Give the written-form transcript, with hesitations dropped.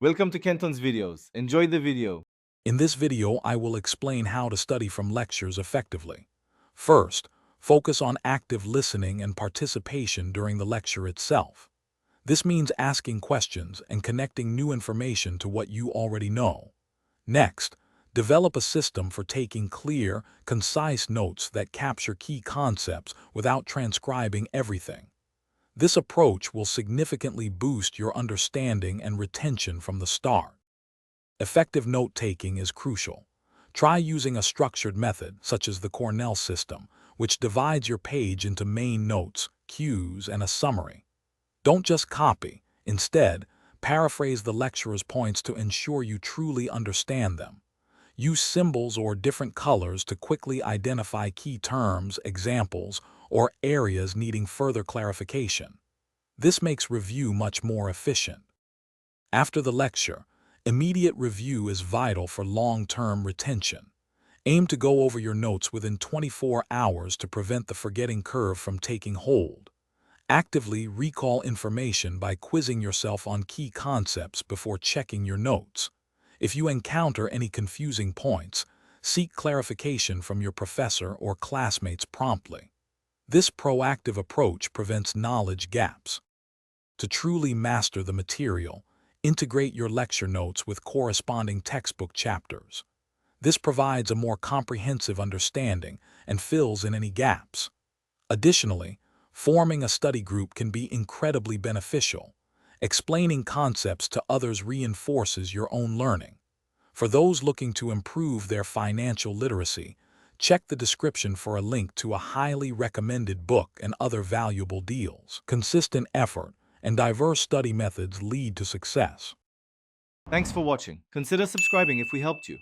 Welcome to Kenton's videos. Enjoy the video. In this video, I will explain how to study from lectures effectively. First, focus on active listening and participation during the lecture itself. This means asking questions and connecting new information to what you already know. Next, develop a system for taking clear, concise notes that capture key concepts without transcribing everything. This approach will significantly boost your understanding and retention from the start. Effective note-taking is crucial. Try using a structured method, such as the Cornell system, which divides your page into main notes, cues, and a summary. Don't just copy. Instead, paraphrase the lecturer's points to ensure you truly understand them. Use symbols or different colors to quickly identify key terms, examples, or areas needing further clarification. This makes review much more efficient. After the lecture, immediate review is vital for long-term retention. Aim to go over your notes within 24 hours to prevent the forgetting curve from taking hold. Actively recall information by quizzing yourself on key concepts before checking your notes. If you encounter any confusing points, seek clarification from your professor or classmates promptly. This proactive approach prevents knowledge gaps. To truly master the material, integrate your lecture notes with corresponding textbook chapters. This provides a more comprehensive understanding and fills in any gaps. Additionally, forming a study group can be incredibly beneficial. Explaining concepts to others reinforces your own learning. For those looking to improve their financial literacy, check the description for a link to a highly recommended book and other valuable deals. Consistent effort and diverse study methods lead to success. Thanks for watching. Consider subscribing if we helped you.